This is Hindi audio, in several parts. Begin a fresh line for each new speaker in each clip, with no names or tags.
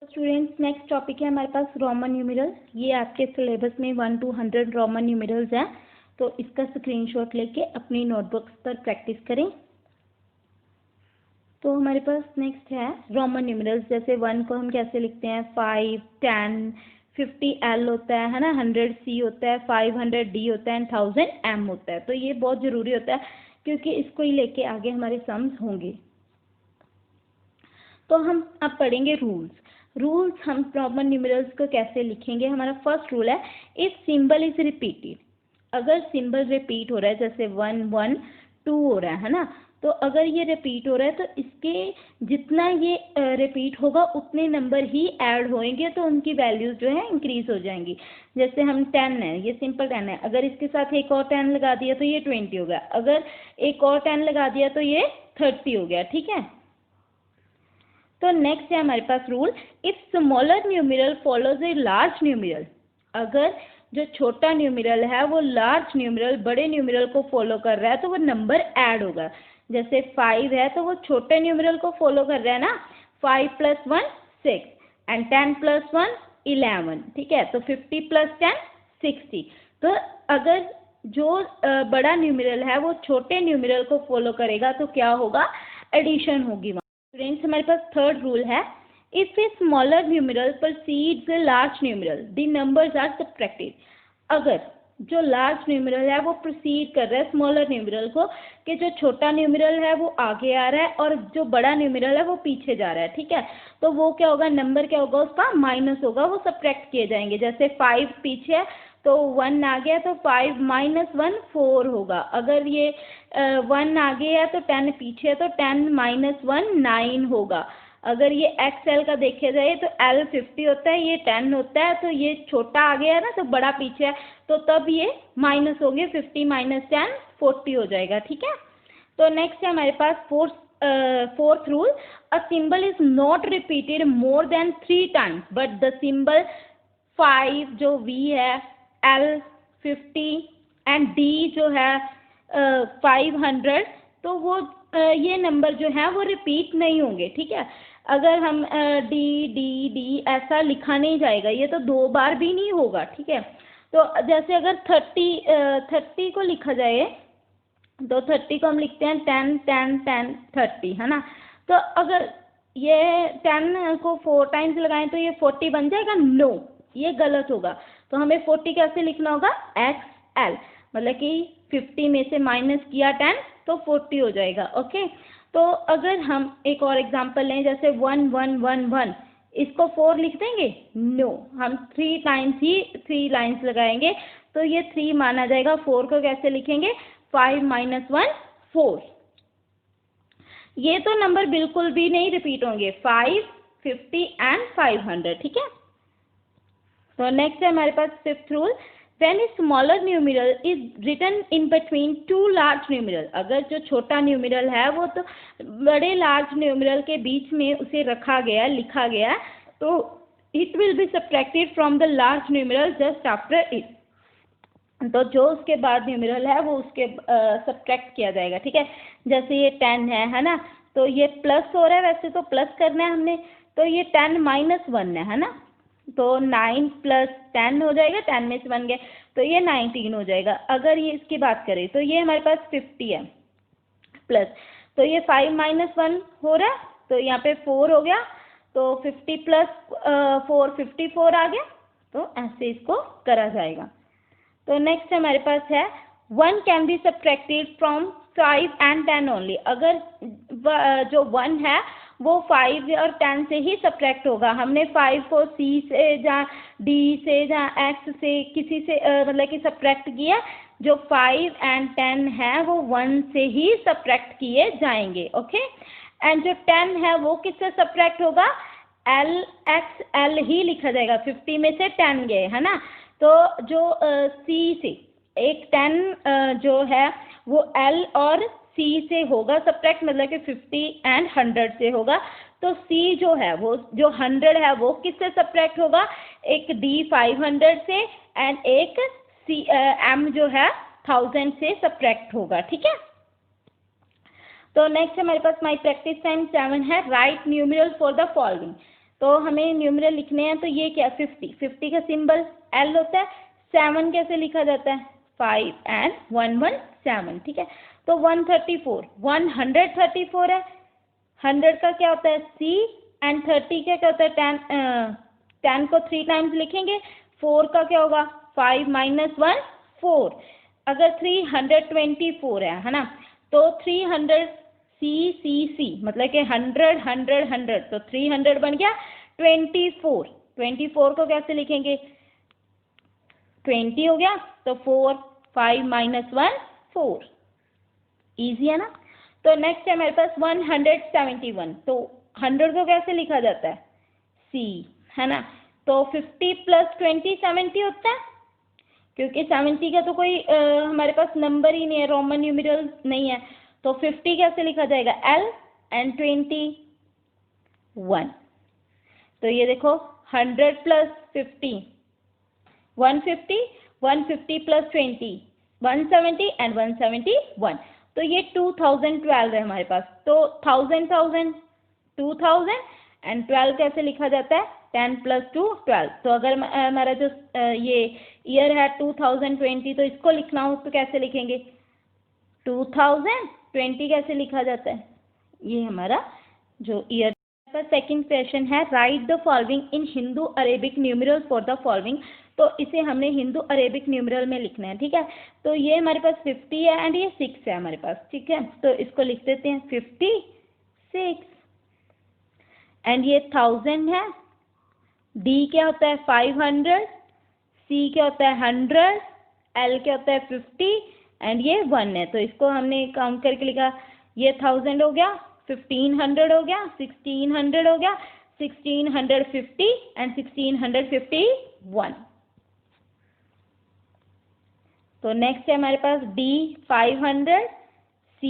स्टूडेंट्स नेक्स्ट टॉपिक है हमारे पास रोमन न्यूमेरल। ये आपके सिलेबस में 1 to 100 रोमन न्यूमेरल्स हैं, तो इसका स्क्रीनशॉट लेके अपनी नोटबुक्स पर प्रैक्टिस करें। तो हमारे पास नेक्स्ट है रोमन न्यूमेरल्स। जैसे 1 को हम कैसे लिखते हैं, 5, 10, 50 L होता है ना, 100 C होता है, 500 D होता है एंड 1000 M होता है। तो ये बहुत ज़रूरी होता है क्योंकि इसको ही लेके आगे हमारे सम्स होंगे। तो हम अब पढ़ेंगे रूल्स। हम रोमन न्यूमेरल्स को कैसे लिखेंगे। हमारा फर्स्ट रूल है, इफ सिंबल इज रिपीटेड। अगर सिंबल रिपीट हो रहा है, जैसे 1 1 2 हो रहा है ना, तो अगर ये रिपीट हो रहा है तो इसके जितना ये रिपीट होगा उतने नंबर ही ऐड होंगे, तो उनकी वैल्यूज जो है इंक्रीज हो जाएंगी। जैसे हम 10 है, ये सिंपल 10 है, अगर इसके साथ एक और 10 लगा दिया तो ये 20 हो गया, अगर एक और 10 लगा दिया तो ये 30 हो गया। ठीक है। तो नेक्स्ट है हमारे पास rule, if smaller numeral follows a large numeral. अगर जो छोटा न्यूमेरल है वो लार्ज न्यूमेरल बड़े न्यूमेरल को फॉलो कर रहा है तो वो नंबर ऐड होगा। जैसे 5 है तो वो छोटे न्यूमेरल को फॉलो कर रहा है ना, 5 + 1 6 एंड 10 + 1 11। ठीक है, तो 50 + 10 60। तो अगर जो बड़ा न्यूमेरल है वो छोटे न्यूमेरल को फॉलो करेगा तो क्या होगा, एडिशन होगी। स्टूडेंट्स हमारे पास थर्ड रूल है, if A smaller numeral precedes a large numeral the numbers are subtracted। अगर जो लार्ज न्यूमेरल है वो प्रोसीड कर रहा है स्मॉलर न्यूमेरल को, कि जो छोटा न्यूमेरल है वो आगे आ रहा है और जो बड़ा न्यूमेरल है वो पीछे जा रहा है। ठीक है, तो वो क्या होगा, नंबर क्या होगा उसका, माइनस होगा, वो सब्ट्रैक्ट किए जाएंगे। जैसे 5 पीछे है तो 1 आ गया तो 5 - 1 4 होगा। अगर ये 1 आगे है तो 10 पीछे है तो 10 - 1 9 होगा। अगर ये XL का देखे जाए तो L 50 होता है, ये 10 होता है, तो ये छोटा आगे है ना तो बड़ा पीछे है, तो तब ये माइनस होंगे, 50 - 10 40 हो जाएगा। ठीक है। तो नेक्स्ट है हमारे पास fourth rule, a symbol is not repeated more than 3 times but the symbol 5 जो V है, L 50 एंड D जो है 500, तो वो ये नंबर जो है वो रिपीट नहीं होंगे। ठीक है, अगर हम D D D ऐसा लिखा नहीं जाएगा, ये तो 2 बार भी नहीं होगा। ठीक है, तो जैसे अगर 30 को लिखा जाए तो 30 को हम लिखते हैं 10 10 10 30, है ना। तो अगर ये 10 को 4 टाइम्स लगाएं तो ये 40 बन जाएगा, नो, ये गलत होगा। तो हमें 40 कैसे लिखना होगा, XL, मतलब कि 50 में से माइनस किया 10 तो 40 हो जाएगा। ओके, तो अगर हम एक और एग्जांपल लें, जैसे 1 1 1 1, इसको 4 लिख देंगे, नो, हम 3 टाइम्स ही 3 लाइन्स लगाएंगे तो ये 3 माना जाएगा। 4 को कैसे लिखेंगे, 5 - 1 4। ये तो नंबर बिल्कुल भी नहीं रिपीट होंगे, 5 50 एंड 500। ठीक है। तो नेक्स्ट है हमारे पास fifth rule, when a smaller numeral is written in between 2 large numeral. अगर जो छोटा न्यूमेरल है वो तो बड़े लार्ज न्यूमेरल के बीच में उसे रखा गया, लिखा गया, तो it will be subtracted from the large numeral just after it. तो जो उसके बाद न्यूमेरल है वो उसके सब्ट्रैक्ट किया जाएगा। ठीक है, जैसे ये 10 है ना, तो ये प्लस हो रहा है, वैसे तो प्लस करना है हमने, तो ये 10 - 1 है ना, तो 9 + 10 हो जाएगा, 10 में से 1 गया तो ये 19 हो जाएगा। अगर ये इसकी बात करें तो ये हमारे पास 50 है प्लस, तो ये 5 - 1 हो रहा है, तो यहाँ पे 4 हो गया, तो 50 + 4 54 आ गया, तो ऐसे इसको करा जाएगा। तो नेक्स्ट हमारे पास है, 1 can be subtracted from 5 and 10 only. अगर जो 1 है वो 5 और 10 से ही सब्ट्रैक्ट होगा। हमने 5 को C से या D से या X से किसी से मतलब कि सब्ट्रैक्ट किया, जो 5 एंड 10 है वो 1 से ही सब्ट्रैक्ट किए जाएंगे। ओके, एंड जो 10 है वो किससे सब्ट्रैक्ट होगा, LXL ही लिखा जाएगा, 50 में से 10 गए, है ना, तो जो C से एक 10 जो है वो L और C से होगा सब्ट्रैक्ट, मतलब कि 50 एंड 100 से होगा। तो C जो है वो जो 100 है वो किससे सब्ट्रैक्ट होगा, एक D 500 से एंड एक M जो है 1000 से सब्ट्रैक्ट होगा। ठीक है। तो नेक्स्ट हमारे पास माई प्रैक्टिस टाइम 7 है, right numeral for the following. तो हमें न्यूमरल लिखने हैं, तो ये क्या 50, 50 का सिंबल L होता है। 7 कैसे लिखा जाता है, 5 and 1 1 7, ठीक है। तो 134, 134 है। 100 का क्या होता है C एंड 30 का क्या होता है 10, 10 को 3 टाइम्स लिखेंगे। 4 का क्या होगा 5 - 1 4। अगर 324 है ना, तो 300 C मतलब कि 100 100 100, तो 300 बन गया 24। 24 को कैसे लिखेंगे, 20 हो गया, तो 4 5 - 1 4। इजी है ना। तो नेक्स्ट है मेरे पास 171, तो 100 को कैसे लिखा जाता है C, है ना। तो 50 + 20 70 होता है, क्योंकि 70 का तो कोई हमारे पास नंबर ही नहीं है, रोमन न्यूमेरल नहीं है। तो 50 कैसे लिखा जाएगा L एंड 20 1। तो ये देखो 100 + 50 150, 150 + 20 170 एंड 171। तो ये 2012 है हमारे पास। तो 1000 2000 एंड 12 कैसे लिखा जाता है 10 + 2 12। तो अगर हमारा जो ये ईयर है 2020, तो इसको लिखना हो तो कैसे लिखेंगे 2020 कैसे लिखा जाता है, ये हमारा जो ईयर का। सेकंड क्वेश्चन है right the following in Hindu Arabic numerals for the following. तो इसे हमने हिंदू अरेबिक न्यूमरल में लिखना है, ठीक है। तो ये हमारे पास 50 है एंड ये 6 है हमारे पास, ठीक है। तो इसको लिख देते हैं 56 एंड ये 1000 है। D क्या होता है 500, C क्या होता है 100, L क्या होता है 50 एंड ये 1 है। तो इसको हमने काउंट करके लिखा, ये 1000 हो गया, 1500 हो गया, 1600 हो गया, 1650 एंड 1651। तो नेक्स्ट है हमारे पास D 500, C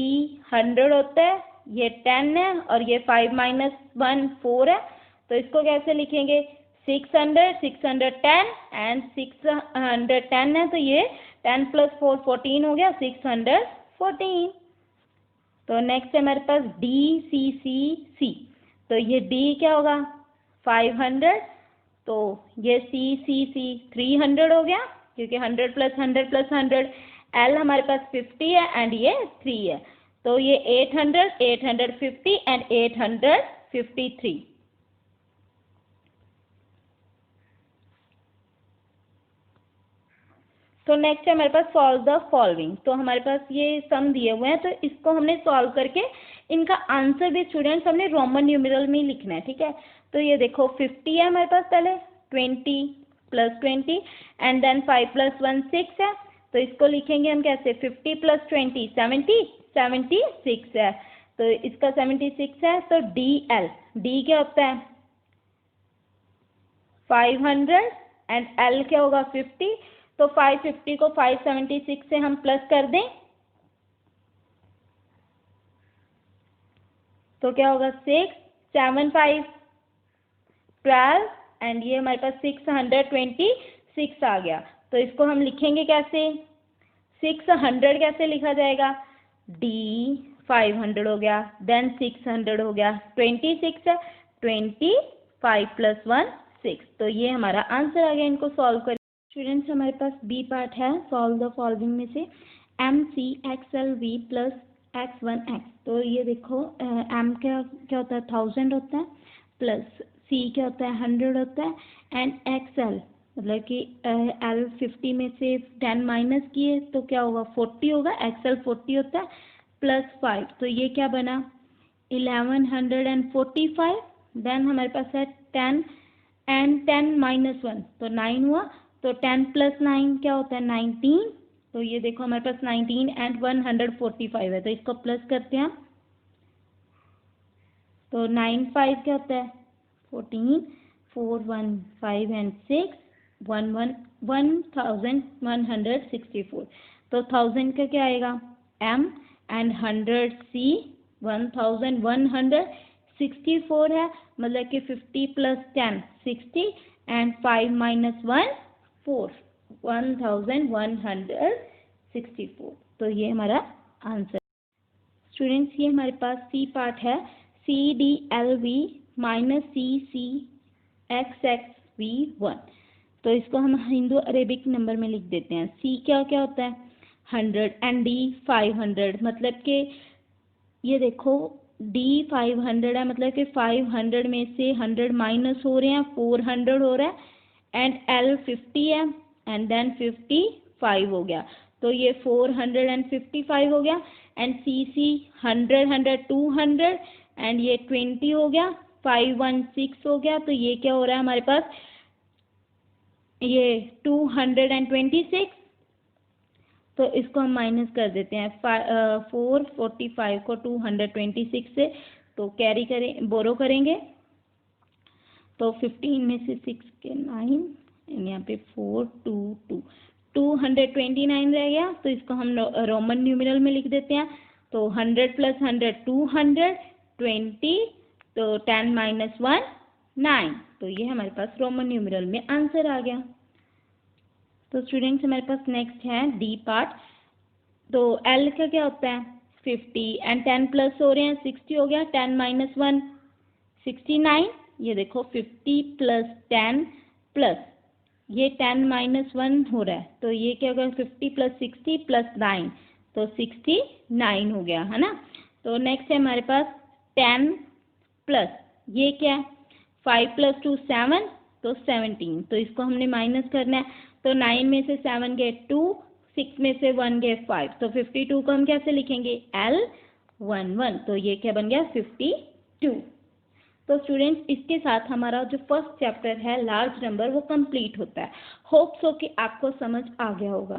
100 होता है, ये 10 है और ये 5 - 1 4 है। तो इसको कैसे लिखेंगे 600 610 एंड 610 है, तो ये 10 + 4 14 हो गया 614। तो नेक्स्ट है हमारे पास D C C C। तो ये D क्या होगा 500, तो ये C C C 300 हो गया, क्योंकि 100 + 100 + 100। L हमारे पास 50 है एंड ये 3 है। तो ये 800 850 एंड 853। तो नेक्स्ट है हमारे पास सॉल्व द फॉलोइंग। तो हमारे पास ये सम दिए हुए हैं, तो इसको हमने सॉल्व करके इनका आंसर भी स्टूडेंट्स हमने रोमन न्यूमेरल में ही लिखना है, ठीक है। तो ये देखो 50 है हमारे पास, पहले 20 + 20 एंड देन 5 + 1 6 है। तो इसको लिखेंगे हम कैसे 50 + 20 70 76 है। तो इसका 76 है। तो D क्या होता है 500 एंड L क्या होगा 50। तो 550 को 576 से हम प्लस कर दें, तो क्या होगा 6 7 5 12 एंड ये हमारे पास 626 आ गया। तो इसको हम लिखेंगे कैसे 600 कैसे लिखा जाएगा D 500 हो गया, देन 600 हो गया, 26 है, 25 + 1 6। तो ये हमारा आंसर आ गया। इनको सॉल्व कर स्टूडेंट्स हमारे पास बी पार्ट है सॉल्व द फॉलोइंग में से MC XLV + X1X। तो ये देखो M क्या क्या होता है 1000 होता है, प्लस C क्या होता है 100 होता है एंड XL मतलब कि L 50 में से 10 माइनस किए तो क्या होगा 40 होगा, XL 40 होता है, प्लस 5। तो ये क्या बना 1145। देन हमारे पास है 10 एंड 10 - 1 तो 9 हुआ। तो 10 + 9 क्या होता है 19। तो ये देखो हमारे पास 19 एंड 145 है, तो इसको प्लस करते हैं। तो 9 5 क्या होता है 14 4 1 5 एंड 6 1 1 1164। तो 1000 का क्या आएगा M एंड 100 C 1164 है, मतलब कि 50 + 10 60 एंड 5 - 1 4 1164। तो ये हमारा आंसर। स्टूडेंट्स ये हमारे पास C पार्ट है CDLV - CCLV XXV1। तो इसको हम हिंदू अरेबिक नंबर में लिख देते हैं। C क्या क्या होता है 100 एंड D 500, मतलब कि ये देखो D 500 है, मतलब कि 500 में से 100 माइनस हो रहे हैं, 400 हो रहा है, एंड L 50 है, एंड देन 55 हो गया, तो ये 455 हो गया, एंड CC 100 100 200 एंड ये 20 हो गया, 516 हो गया, तो ये क्या हो रहा है हमारे पास, ये 226। तो इसको हम माइनस कर देते हैं 445 को 226 से, तो कैरी करें, बोरो करेंगे, तो 15 में से 6 के 9, यहाँ पे 4 2 2 229 रह गया, तो इसको हम रोमन न्यूमेरल में लिख देते हैं। तो 100 प्लस 100 220, तो 10 माइनस 1 9, तो ये हमारे पास रोमन न्यूमेरल में आंसर आ गया। तो स्टूडेंट्स हमारे पास नेक्स्ट है डी पार्ट। तो एल का क्या होता है 50 एंड 10 प्लस हो रहे हैं 60 हो गया, 10 माइनस 1 69, ये देखो 50 प्लस 10 प्लस ये 10 माइनस 1 हो रहा है, तो ये क्या होगा 50 प्लस 60 प्लस 9, तो 69 हो गया, है ना। तो नेक्स्ट है हमारे पास 10 प्लस ये क्या है 5 प्लस 2 7, तो 17, तो इसको हमने माइनस करना है, तो 9 में से 7 गए 2, 6 में से 1 गए 5, तो 52 को हम कैसे लिखेंगे L11, तो ये क्या बन गया 52। तो स्टूडेंट्स इसके साथ हमारा जो फर्स्ट चैप्टर है लार्ज नंबर वो कंप्लीट होता है। होप्स हो कि आपको समझ आ गया होगा।